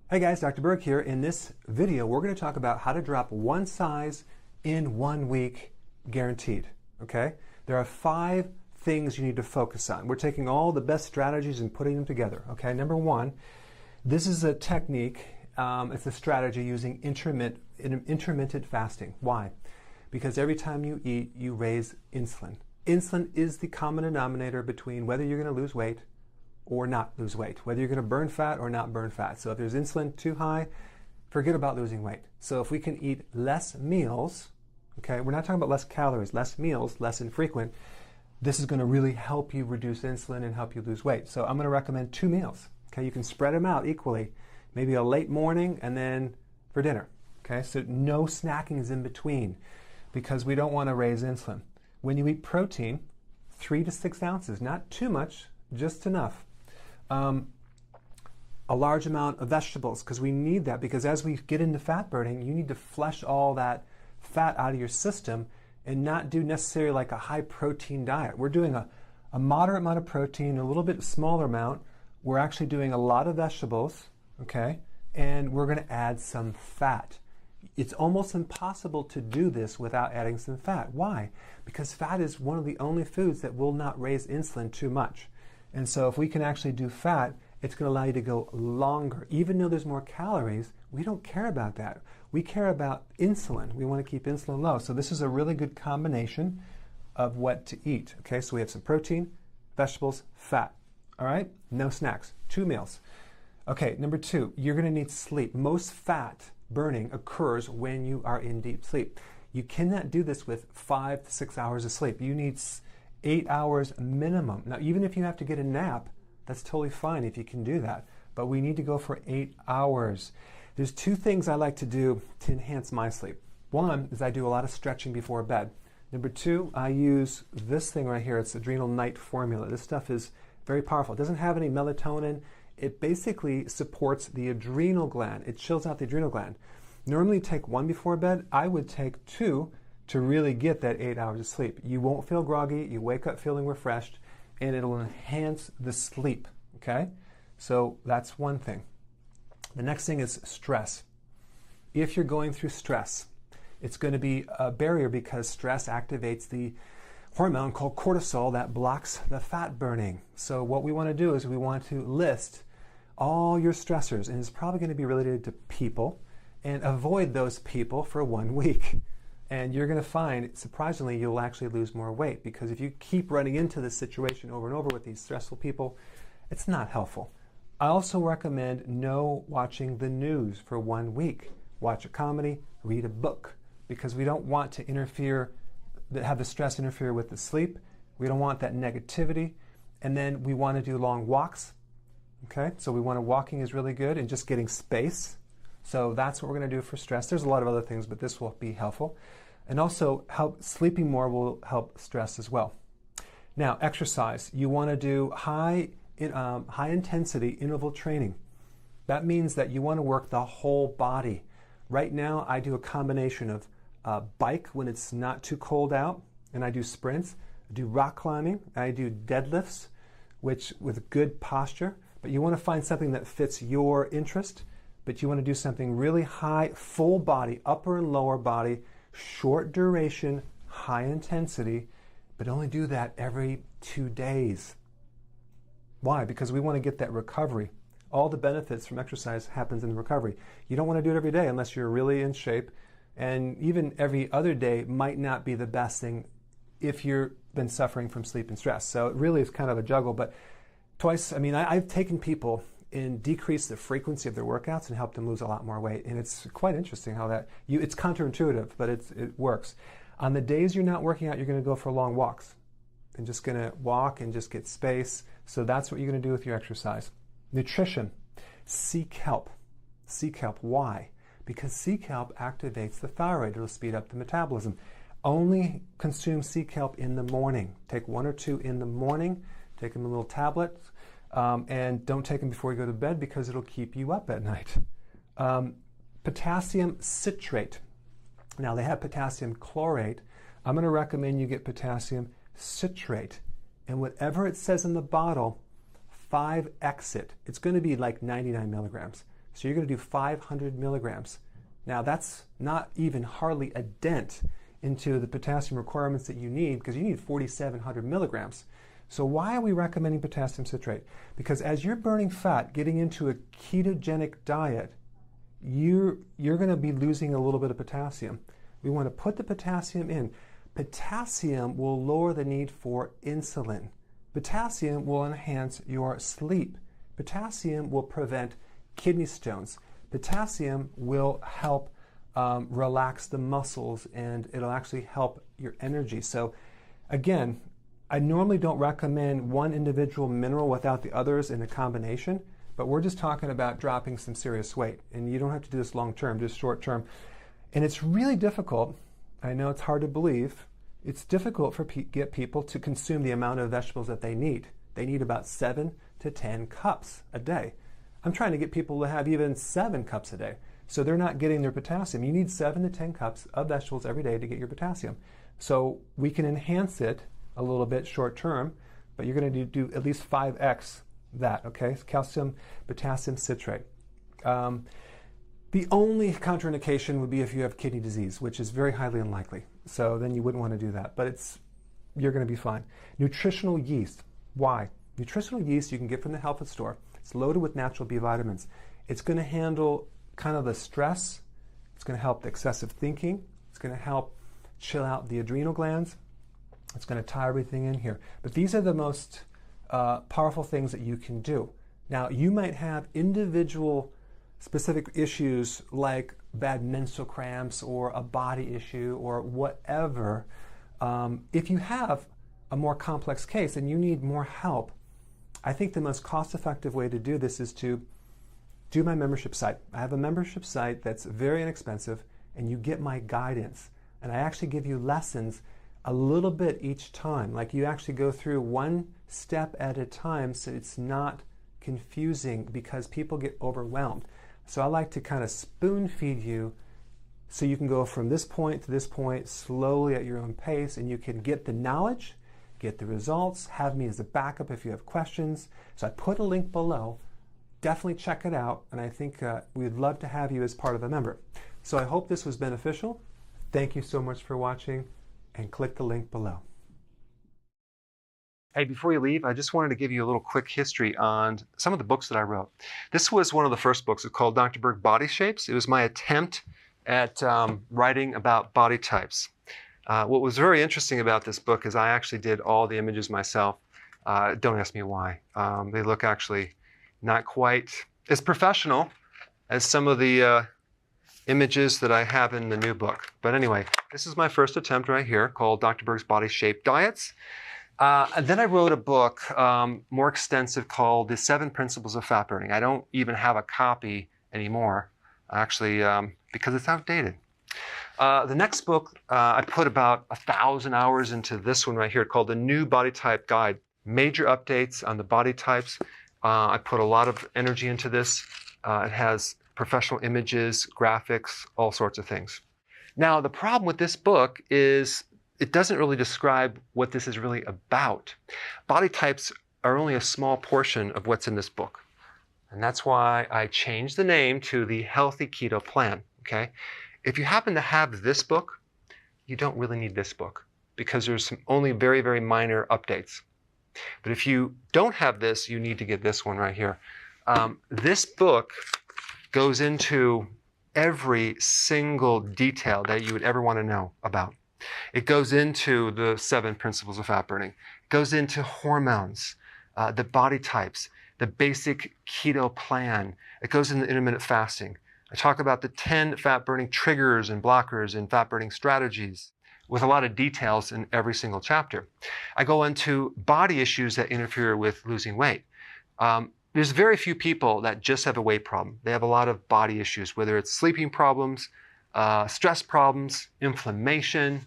Hey guys, Dr. Berg here. In this video, we're going to talk about how to drop one size in 1 week, guaranteed. Okay? There are 5 things you need to focus on. We're taking all the best strategies and putting them together. Okay? Number 1, this is a technique, it's a strategy using intermittent fasting. Why? Because every time you eat, you raise insulin. Insulin is the common denominator between whether you're going to lose weight or not lose weight, whether you're going to burn fat or not burn fat. So if there's insulin too high, forget about losing weight. So if we can eat less meals, okay, we're not talking about less calories, less meals, less infrequent, this is going to really help you reduce insulin and help you lose weight. So I'm going to recommend 2 meals. Okay, you can spread them out equally, maybe a late morning and then for dinner. Okay, so no snacking is in between because we don't want to raise insulin. When you eat protein, 3 to 6 ounces, not too much, just enough. A large amount of vegetables, because we need that, because as we get into fat burning, you need to flush all that fat out of your system and not do necessarily like a high protein diet. We're doing a moderate amount of protein, a little bit smaller amount. We're actually doing a lot of vegetables, okay, and we're going to add some fat. It's almost impossible to do this without adding some fat. Why? Because fat is one of the only foods that will not raise insulin too much. And so if we can actually do fat, it's going to allow you to go longer. Even though there's more calories, we don't care about that. We care about insulin. We want to keep insulin low. So this is a really good combination of what to eat. Okay, so we have some protein, vegetables, fat. All right, no snacks, 2 meals. Okay, number 2, you're going to need sleep. Most fat burning occurs when you are in deep sleep. You cannot do this with 5 to 6 hours of sleep. You need 8 hours minimum. Now, even if you have to get a nap, that's totally fine if you can do that. But we need to go for 8 hours. There's 2 things I like to do to enhance my sleep. 1 is I do a lot of stretching before bed. Number 2, I use this thing right here. It's Adrenal Night Formula. This stuff is very powerful. It doesn't have any melatonin. It basically supports the adrenal gland. It chills out the adrenal gland. Normally you take 1 before bed. I would take 2 to really get that 8 hours of sleep. You won't feel groggy, you wake up feeling refreshed, and it'll enhance the sleep, okay? So that's one thing. The next thing is stress. If you're going through stress, it's going to be a barrier because stress activates the hormone called cortisol that blocks the fat burning. So what we want to do is we want to list all your stressors, and it's probably going to be related to people, and avoid those people for 1 week. And you're going to find, surprisingly, you'll actually lose more weight, because if you keep running into this situation over and over with these stressful people, it's not helpful. I also recommend no watching the news for 1 week. Watch a comedy, read a book, because we don't want to have the stress interfere with the sleep. We don't want that negativity. And then we want to do long walks. Okay, so walking is really good, and just getting space. So that's what we're going to do for stress. There's a lot of other things, but this will be helpful. And also, sleeping more will help stress as well. Now, exercise. You want to do high intensity interval training. That means that you want to work the whole body. Right now, I do a combination of bike when it's not too cold out, and I do sprints. I do rock climbing. I do deadlifts, which with good posture. But you want to find something that fits your interest. But you want to do something really high, full body, upper and lower body, short duration, high intensity, but only do that every 2 days. Why? Because we want to get that recovery. All the benefits from exercise happens in the recovery. You don't want to do it every day unless you're really in shape, and even every other day might not be the best thing if you've been suffering from sleep and stress. So it really is kind of a juggle, but I've taken people and decrease the frequency of their workouts and help them lose a lot more weight. And it's quite interesting how it's counterintuitive, but it works. On the days you're not working out, you're going to go for long walks and just going to walk and just get space. So that's what you're going to do with your exercise. Nutrition. Seek help. Seek help. Why? Because seek help activates the thyroid. It'll speed up the metabolism. Only consume seek help in the morning. Take 1 or 2 in the morning. Take them in little tablets. And don't take them before you go to bed because it'll keep you up at night. Potassium citrate. Now they have potassium chlorate. I'm going to recommend you get potassium citrate. And whatever it says in the bottle, 5x it. It's going to be like 99 milligrams. So you're going to do 500 milligrams. Now that's not even hardly a dent into the potassium requirements that you need, because you need 4,700 milligrams. So why are we recommending potassium citrate? Because as you're burning fat, getting into a ketogenic diet, you're going to be losing a little bit of potassium. We want to put the potassium in. Potassium will lower the need for insulin. Potassium will enhance your sleep. Potassium will prevent kidney stones. Potassium will help relax the muscles, and it'll actually help your energy. So again, I normally don't recommend one individual mineral without the others in a combination, but we're just talking about dropping some serious weight. And you don't have to do this long term, just short term. And it's really difficult. I know it's hard to believe. It's difficult for get people to consume the amount of vegetables that they need. They need about 7 to 10 cups a day. I'm trying to get people to have even 7 cups a day. So they're not getting their potassium. You need 7 to 10 cups of vegetables every day to get your potassium. So we can enhance it a little bit short term, but you're going to do at least 5x that, okay? So calcium, potassium citrate. The only contraindication would be if you have kidney disease, which is very highly unlikely. So then you wouldn't want to do that, but you're going to be fine. Nutritional yeast. Why? Nutritional yeast you can get from the health food store. It's loaded with natural B vitamins. It's going to handle kind of the stress. It's going to help the excessive thinking. It's going to help chill out the adrenal glands. It's going to tie everything in here. But these are the most powerful things that you can do. Now, you might have individual specific issues like bad menstrual cramps or a body issue or whatever. If you have a more complex case and you need more help, I think the most cost-effective way to do this is to do my membership site. I have a membership site that's very inexpensive, and you get my guidance. And I actually give you lessons a little bit each time. Like you actually go through one step at a time so it's not confusing, because people get overwhelmed. So I like to kind of spoon feed you so you can go from this point to this point slowly at your own pace, and you can get the knowledge, get the results, have me as a backup if you have questions. So I put a link below. Definitely check it out, and I think we'd love to have you as part of a member. So I hope this was beneficial. Thank you so much for watching, and click the link below. Hey, before you leave, I just wanted to give you a little quick history on some of the books that I wrote. This was one of the first books. It's called Dr. Berg Body Shapes. It was my attempt at writing about body types. What was very interesting about this book is I actually did all the images myself. Don't ask me why. They look actually not quite as professional as some of the images that I have in the new book. But anyway, this is my first attempt right here, called Dr. Berg's Body Shape Diets. And then I wrote a book more extensive called The 7 Principles of Fat Burning. I don't even have a copy anymore, actually, because it's outdated. The next book, I put about 1,000 hours into this one right here, called The New Body Type Guide. Major updates on the body types. I put a lot of energy into this. It has professional images, graphics, all sorts of things. Now, the problem with this book is it doesn't really describe what this is really about. Body types are only a small portion of what's in this book. And that's why I changed the name to the Healthy Keto Plan, okay? If you happen to have this book, you don't really need this book, because there's only very, very minor updates. But if you don't have this, you need to get this one right here. This book goes into every single detail that you would ever want to know about. It goes into the 7 principles of fat burning. It goes into hormones, the body types, the basic keto plan. It goes into intermittent fasting. I talk about the 10 fat burning triggers and blockers and fat burning strategies, with a lot of details in every single chapter. I go into body issues that interfere with losing weight. There's very few people that just have a weight problem. They have a lot of body issues, whether it's sleeping problems, stress problems, inflammation,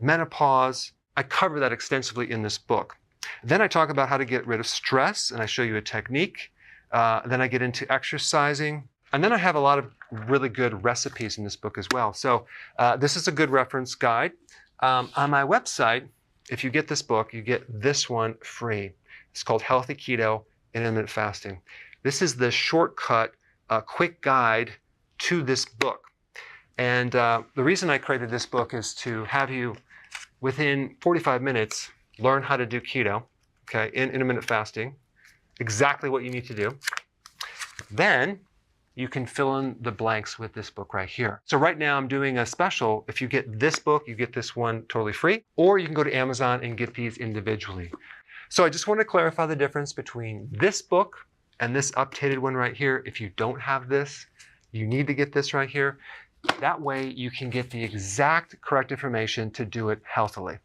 menopause. I cover that extensively in this book. Then I talk about how to get rid of stress, and I show you a technique. Then I get into exercising. And then I have a lot of really good recipes in this book as well. So this is a good reference guide. On my website, if you get this book, you get this one free. It's called Healthy Keto and Intermittent Fasting. This is the shortcut a quick guide to this book. And the reason I created this book is to have you, within 45 minutes, learn how to do keto, okay, intermittent fasting, exactly what you need to do. Then you can fill in the blanks with this book right here. So right now I'm doing a special. If you get this book, you get this one totally free, or you can go to Amazon and get these individually. So I just want to clarify the difference between this book and this updated one right here. If you don't have this, you need to get this right here. That way you can get the exact correct information to do it healthily.